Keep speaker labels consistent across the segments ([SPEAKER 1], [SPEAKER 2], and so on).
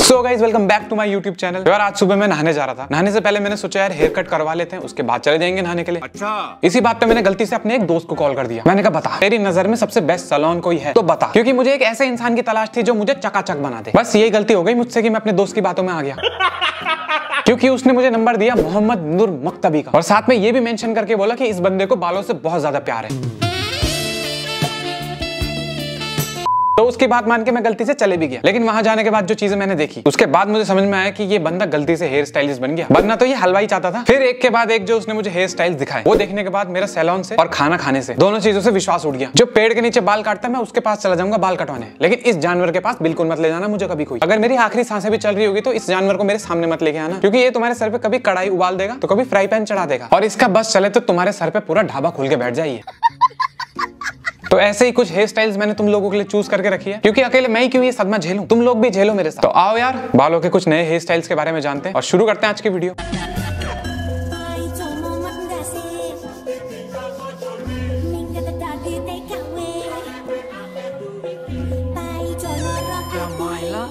[SPEAKER 1] So guys welcome back to my YouTube channel. यार आज सुबह मैं नहाने जा रहा था। नहाने से पहले मैंने सोचा यार हेयर कट करवा लेते हैं, उसके बाद चले जाएंगे नहाने के लिए। अच्छा। इसी बात पे मैंने गलती से अपने एक दोस्त को कॉल कर दिया। मैंने कहा बता तेरी नजर में सबसे बेस्ट सैलून कोई है तो बता, क्योंकि मुझे एक ऐसे इंसान की तलाश थी जो मुझे चकाचक बना दे। बस यही गलती हो गई मुझसे कि मैं अपने दोस्त की बातों में आ गया क्योंकि उसने मुझे नंबर दिया मोहम्मद नूर मक्तबी का, और साथ में ये भी मेंशन करके बोला कि इस बंदे को बालों से बहुत ज्यादा प्यार है। तो उसकी बात मान के मैं गलती से चले भी गया, लेकिन वहां जाने के बाद जो चीजें मैंने देखी उसके बाद मुझे समझ में आया कि ये बंदा गलती से हेयर स्टाइलिस्ट बन गया, बनना तो ये हलवाई चाहता था। फिर एक के बाद एक जो उसने मुझे हेयर स्टाइल दिखाए वो देखने के बाद मेरा सैलून से और खाना खाने से दोनों चीजों से विश्वास उठ गया। जो पेड़ के नीचे बाल काटता है मैं उसके पास चला जाऊंगा बाल कटवाने, लेकिन इस जानवर के पास बिल्कुल मत ले जाना मुझे कभी कोई। अगर मेरी आखिरी सांसें भी चल रही होगी तो इस जानवर को मेरे सामने मत लेके आना, क्योंकि ये तुम्हारे सर पे कभी कढ़ाई उबाल देगा तो कभी फ्राई पैन चढ़ा देगा, और इसका बस चले तो तुम्हारे सर पे पूरा ढाबा खुल के बैठ जाइए। तो ऐसे ही कुछ हेयर स्टाइल्स मैंने तुम लोगों के लिए चूज करके रखी है, क्योंकि अकेले मैं ही क्यों ये सदमा झेलूं, तुम लोग भी झेलो मेरे साथ। तो आओ यार बालों के कुछ नए हेयर स्टाइल्स के बारे में जानते हैं और शुरू करते हैं आज की वीडियो।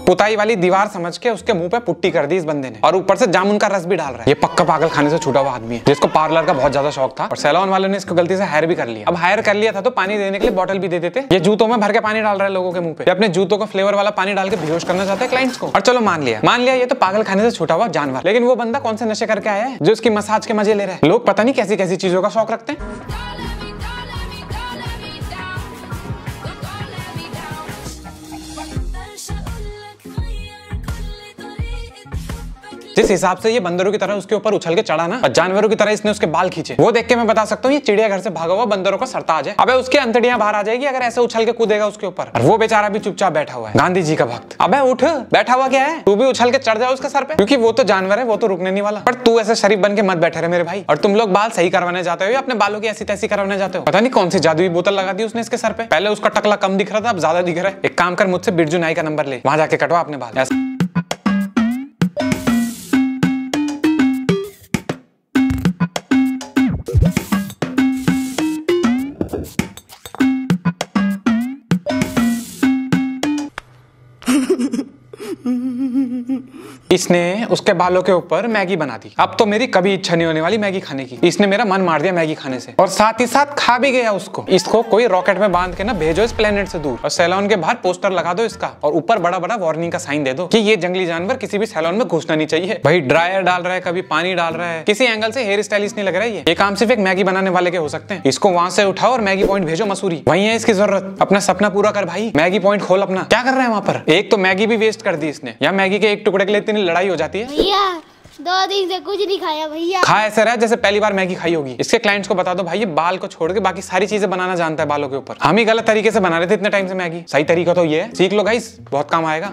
[SPEAKER 1] पुताई वाली दीवार समझ के उसके मुंह पे पुट्टी कर दी इस बंदे ने, और ऊपर से जामुन का रस भी डाल रहा है। ये पक्का पागल खाने से छूटा हुआ आदमी है जिसको पार्लर का बहुत ज्यादा शौक था, और सैलून वालों ने इसको गलती से हायर भी कर लिया। अब हायर कर लिया था तो पानी देने के लिए बोतल भी दे देते। ये जूतों में भर के पानी डाल रहा है लोगों के मुंह पे, अपने जूतों को फ्लेवर वाला पानी डाल के बेहोश करना चाहता है क्लाइंट्स को। और चलो मान लिया ये तो पागल खाने से छूटा हुआ जानवर, लेकिन वो बंदा कौन से नशे करके आया है जो उसकी मसाज के मजे ले रहे हैं। लोग पता नहीं कैसी कैसी चीजों का शौक रखते हैं। जिस हिसाब से ये बंदरों की तरह उसके ऊपर उछल के चढ़ा ना, और जानवरों की तरह इसने उसके बाल खींचे, वो देख के मैं बता सकता हूँ ये चिड़ियाघर से भागा हुआ बंदरों का सरताज है। अबे उसकी अंतड़ियां बाहर आ जाएगी अगर ऐसे उछल के कूदेगा उसके ऊपर, और वो बेचारा भी चुपचाप बैठा हुआ है, गांधी जी का भक्त। अबे उठ, बैठा हुआ क्या है, तू भी उछल के चढ़ जाओ उसके सर पे, क्योंकि वो तो जानवर है, वो तो रुकने नहीं वाला। पर तू ऐसे शरीफ बन के मत बैठे रहे मेरे भाई। और तुम लोग बाल सही करवाने जाते हो या अपने बालों की ऐसी तैसी करवाने जाते हो, पता नहीं कौन सी जादुई बोतल लगा दी उसने इसके सर पे। पहले उसका टकला कम दिख रहा था, अब ज्यादा दिख रहा है। एक काम कर, मुझसे बिरजू नाई का नंबर ले, वहां जाके कटवा अपने बाल। इसने उसके बालों के ऊपर मैगी बना दी। अब तो मेरी कभी इच्छा नहीं होने वाली मैगी खाने की। इसने मेरा मन मार दिया मैगी खाने से, और साथ ही साथ खा भी गया उसको। इसको कोई रॉकेट में बांध के ना भेजो इस प्लेनेट से दूर, और सैलून के बाहर पोस्टर लगा दो इसका, और ऊपर बड़ा बड़ा वार्निंग का साइन दे दो कि ये जंगली जानवर किसी भी सैलून में घुसना नहीं चाहिए। भाई ड्रायर डाल रहा है, कभी पानी डाल रहा है, किसी एंगल से हेयर स्टाइलिस्ट नहीं लग रहा है। ये काम सिर्फ एक मैगी बनाने वाले के हो सकते हैं। इसको वहां से उठाओ और मैगी पॉइंट भेजो मसूरी, वही है इसकी जरूरत। अपना सपना पूरा कर भाई, मैगी पॉइंट खोल अपना। क्या कर रहे हैं वहां पर? एक तो मैगी भी वेस्ट कर दी इसने, या मैगी के एक टुकड़े के लिए इतनी लड़ाई हो जाती है।
[SPEAKER 2] भैया 2 दिन से कुछ नहीं खाया भैया।
[SPEAKER 1] खा ऐसे रहा जैसे पहली बार मैगी खाई होगी। इसके क्लाइंट्स को बता दो भाई ये बाल को छोड़ के बाकी सारी चीजें बनाना जानता है बालों के ऊपर। हम ही गलत तरीके से बना रहे थे इतने टाइम से मैगी। सही तरीका तो ये है, सीख लो गाइस, बहुत काम आएगा।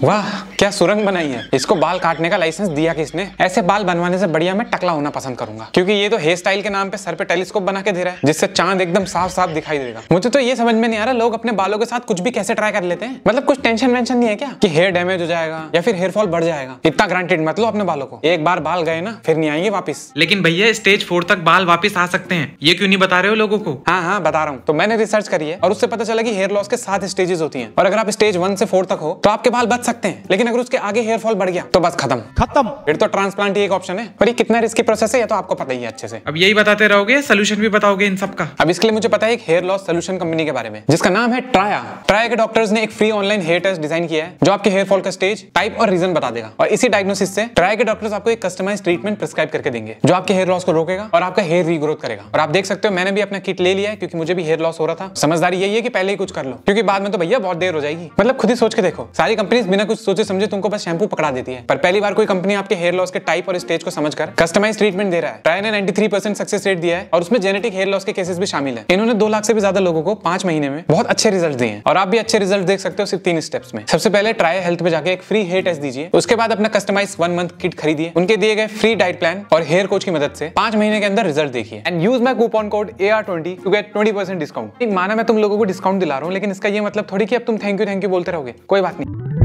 [SPEAKER 1] वाह क्या सुरंग बनाई है। इसको बाल काटने का लाइसेंस दिया किसने? ऐसे बाल बनवाने से बढ़िया मैं टकला होना पसंद करूंगा, क्योंकि ये तो हेयर स्टाइल के नाम पे सर पे टेलीस्कोप बना के दे रहा है जिससे चांद एकदम साफ साफ दिखाई देगा। मुझे तो ये समझ में नहीं आ रहा लोग अपने बालों के साथ कुछ भी कैसे ट्राई कर लेते हैं। मतलब कुछ टेंशन वेंशन नहीं है क्या कि हेयर डैमेज हो जाएगा या फिर हेयर फॉल बढ़ जाएगा? इतना ग्रांटेड मत लो अपने बालों को, एक बार बाल गए ना फिर नहीं आएंगे वापिस।
[SPEAKER 3] लेकिन भैया स्टेज 4 तक बाल वापिस आ सकते हैं, ये क्यों नहीं बता रहे हो लोगों को?
[SPEAKER 1] हाँ बता रहा हूँ। तो मैंने रिसर्च करी है और उससे पता चला कि हेयर लॉस के 7 स्टेजेस होती हैं, और अगर आप स्टेज 1 से 4 तक हो तो आपके बाल बच सकते हैं, लेकिन अगर के आगे हेयर फॉल बढ़ गया तो बस खत्म। फिर तो ट्रांसप्लांट ही एक ऑप्शन है, पर ये कितना रिस्की प्रोसेस है ये तो आपको पता ही है अच्छे से।
[SPEAKER 3] अब यही बताते रहोगे, सोल्यूशन भी बताओगे इन सब का?
[SPEAKER 1] अब इसके लिए मुझे पता है एक हेयर लॉस सोल्यूशन कंपनी के बारे में जिसका नाम है ट्राया। ट्राया के डॉक्टर्स ने एक free online hair test design किया है जो आपके हेयर फॉल का स्टेज, टाइप और रीजन बता देगा, और इसी डायग्नोसिस से ट्राया के डॉक्टर्स आपको एक कस्टमाइज्ड ट्रीटमेंट प्रिस्क्राइब करके देंगे जो आपके हेयर लॉस को रोकेगा और आपका हेयर रीग्रोथ करेगा। और आप देख सकते हो मैंने भी अपना किट ले लिया है, क्योंकि मुझे भी हेयर लॉस हो रहा था। समझदारी यही है कि पहले ही कुछ कर लो, क्योंकि बाद में तो भैया बहुत देर हो जाएगी। मतलब खुद ही सोच के देखो, सारी कंपनीज बिना कुछ सोचे समझे तुमको बस शैम्पू पकड़ा देती है, पर पहली बार कोई कंपनी आपके हेयर लॉस के टाइप और स्टेज को समझकर कस्टमाइज्ड ट्रीटमेंट दे रहा है। ट्राई ने 93% सक्सेस रेट दिया है, और उसमें जेनेटिक हेयर लॉस के केसेस भी शामिल है। इन्होंने 2 लाख से भी ज्यादा लोगों को 5 महीने में बहुत अच्छे रिजल्ट दिए हैं, और आप भी अच्छे रिजल्ट देख सकते हो सिर्फ 3 स्टेप्स में। सबसे पहले ट्राई हेल्थ पे जाके एक फ्री हेयर टेस्ट दीजिए, उसके बाद अपना कस्टमाइज्ड 1 मंथ किट खरीदिए, उनके दिए गए फ्री डाइट प्लान और हेयर कोच की मदद से 5 महीने के अंदर रिजल्ट देखिए, and use my coupon code AR20 to get 20% discount. माना मैं तुम लोगों को डिस्काउंट दिला रहा हूँ, लेकिन इसका ये मतलब थोड़ी कि अब तुम थैंक यू बोलते रहोगे, कोई बात नहीं।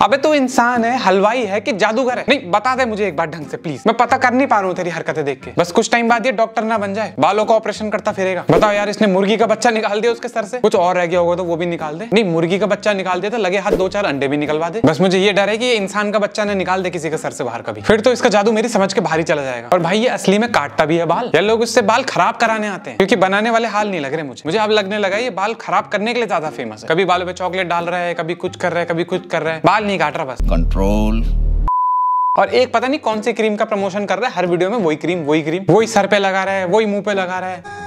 [SPEAKER 1] अबे तू तू इंसान है, हलवाई है कि जादूगर है? नहीं बता दे मुझे एक बार ढंग से प्लीज, मैं पता कर नहीं पा रहा हूँ तेरी हरकतें देख के। बस कुछ टाइम बाद ये डॉक्टर ना बन जाए, बालों का ऑपरेशन करता फिरेगा। बताओ यार, इसने मुर्गी का बच्चा निकाल दिया उसके सर से, कुछ और रह गया होगा तो वो भी निकाल दे। नहीं, मुर्गी का बच्चा निकाल दिया तो लगे हाथ 2-4 अंडे भी निकलवा दे। बस मुझे ये डर है कि ये इंसान का बच्चा ने निकाल दे किसी के सर से बाहर कभी, फिर तो इसका जादू मेरी समझ के बाहर ही चला जाएगा। और भाई ये असली में काटता भी है बाल, या लोग उससे बाल खराब कराने आते हैं? क्योंकि बनाने वाले हाल नहीं लग रहे मुझे अब लगने लगा ये बाल खराब करने के लिए ज्यादा फेमस है। कभी बालों पे चॉकलेट डाल रहा है, कभी कुछ कर रहा है, कभी कुछ कर रहा है, बाल नहीं काट रहा बस। कंट्रोल। और एक पता नहीं कौन सी क्रीम का प्रमोशन कर रहा है, हर वीडियो में वही क्रीम वही सर पे लगा रहा है, वही मुंह पे लगा रहा है।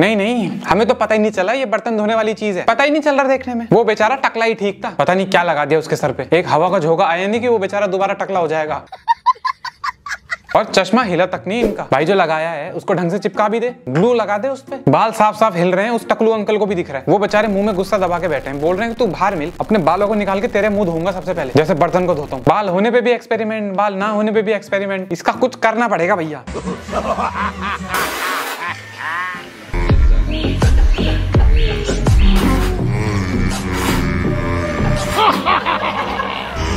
[SPEAKER 1] नहीं, हमें तो पता ही नहीं चला ये बर्तन धोने वाली चीज है, पता ही नहीं चल रहा देखने में। वो बेचारा टकला ही ठीक था, पता नहीं क्या लगा दिया उसके सर पे। एक हवा का झोंका आया नहीं कि वो बेचारा दोबारा टकला हो जाएगा। और चश्मा हिला तक नहीं इनका। भाई जो लगाया है उसको ढंग से चिपका भी दे, ग्लू लगा दे उस पे। बाल साफ साफ हिल रहे हैं, उस टकलू अंकल को भी दिख रहा है। वो बेचारे मुंह में गुस्सा दबा के बैठे हैं, बोल रहे हैं कि तू बाहर मिल, अपने बालों को निकाल के तेरे मुंह धोऊंगा सबसे पहले, जैसे बर्तन को धोता हूँ। बाल होने पे भी एक्सपेरिमेंट, बाल ना होने पे भी एक्सपेरिमेंट, इसका कुछ करना पड़ेगा भैया।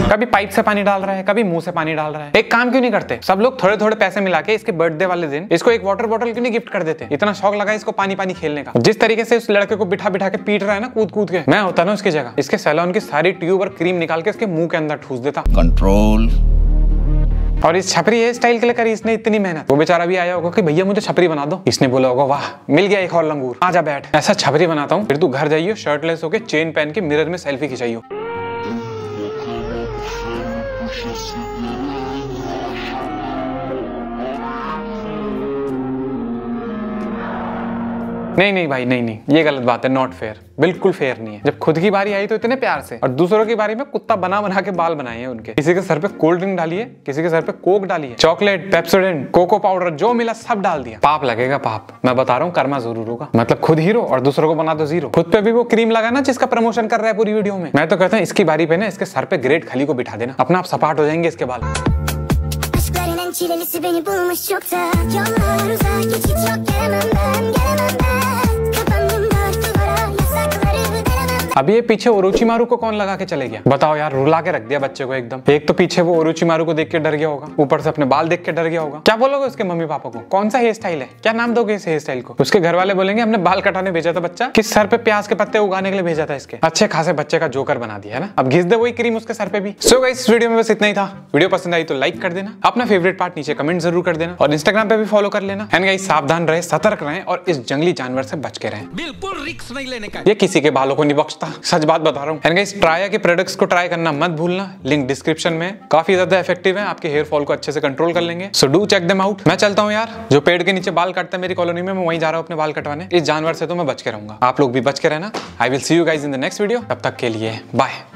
[SPEAKER 1] कभी पाइप से पानी डाल रहा है, कभी मुंह से पानी डाल रहा है। एक काम क्यों नहीं करते सब लोग, थोड़े थोड़े पैसे मिला के इसके बर्थडे वाले दिन इसको एक वाटर बॉटल क्यों नहीं गिफ्ट कर देते? इतना शौक लगा इसको पानी पानी खेलने का। जिस तरीके से उस लड़के को बिठा बिठा के पीट रहा है ना कूद कूद के, मैं होता ना उसकी जगह, इसके सैलून की सारी ट्यूब और क्रीम निकाल के इसके मुंह के अंदर ठूस देता। कंट्रोल। और इस छपरी हेयर स्टाइल के लिए करी इसने इतनी मेहनत। वो बेचारा भी आया होगा कि भैया मुझे छपरी बना दो, इसने बोला होगा वाह मिल गया एक और लंगूर, आजा बैठ, ऐसा छपरी बनाता हूँ। फिर तू घर जाइयो शर्टलेस होके, चेन पहन के मिरर में सेल्फी खिंचाइयो। नहीं भाई, नहीं, ये गलत बात है, नॉट फेयर, बिल्कुल फेयर नहीं है। जब खुद की बारी आई तो इतने प्यार से, और दूसरों की बारी में कुत्ता बना के बाल बनाए हैं उनके। किसी के सर पे कोल्ड ड्रिंक डाली है, किसी के सर पे कोक डाली है, चॉकलेट, पेप्सोडेंट, कोको पाउडर, जो मिला सब डाल दिया। पाप लगेगा पाप, मैं बता रहा हूँ, कर्मा जरूर होगा। मतलब खुद हीरो और दूसरों को बना दो जीरो। खुद पे भी वो क्रीम लगा ना जिसका प्रमोशन कर रहा है पूरी वीडियो में। मैं तो कहता हूँ इसकी बारी पे ना इसके सर पे ग्रेट खली को बिठा देना, अपना आप सपाट हो जाएंगे इसके बाल।
[SPEAKER 4] Çilelisi beni bulmuş çokta. Yollar uzak geçit yok, gelemem ben. Kapandım dört duvara, yasakları delemem.
[SPEAKER 1] अब ये पीछे ओरोचिमारू को कौन लगा के चले गया? बताओ यार, रुला के रख दिया बच्चे को एकदम। एक तो पीछे वो ओरोचिमारू को देख के डर गया होगा, ऊपर से अपने बाल देख के डर गया होगा। क्या बोलोगे उसके मम्मी पापा को? कौन सा हेयर स्टाइल है, क्या नाम दोगे इस हेयर स्टाइल को? उसके घर वाले बोलेंगे हमने बाल कटाने भेजा था बच्चा, किस सर पे प्याज के पत्ते उगाने के लिए भेजा था इसके। अच्छे खासे बच्चे का जोकर बना दिया है ना, अब घिस दे वही क्रीम उसके सर पे भी। सो गाइस, इस वीडियो में बस इतना ही था। वीडियो पसंद आई तो लाइक कर देना, अपना फेवरेट पार्ट नीचे कमेंट जरूर कर देना, और इंस्टाग्राम पे भी फॉलो कर लेना। एंड गाइस, सावधान रहे, सतर्क रहें और इस जंगली जानवर से बच के रहें।
[SPEAKER 3] बिल्कुल रिस्क नहीं लेने का।
[SPEAKER 1] ये किसी के बालों को नहीं बख्शता, सच बात बता रहा हूँ। एंड गाइस, ट्राया के प्रोडक्ट्स को ट्राई करना मत भूलना, लिंक डिस्क्रिप्शन में। काफी ज्यादा इफेक्टिव है, आपके हेयर फॉल को अच्छे से कंट्रोल कर लेंगे। So do check them out. मैं चलता हूँ यार, जो पेड़ के नीचे बाल काटता है मेरी कॉलोनी में, मैं वहीं जा रहा हूँ अपने बाल कटवाने। इस जानवर से तो मैं बच के रहूंगा, आप लोग भी बच के रहना। I will see you guys in the next video, तब तक के लिए बाय।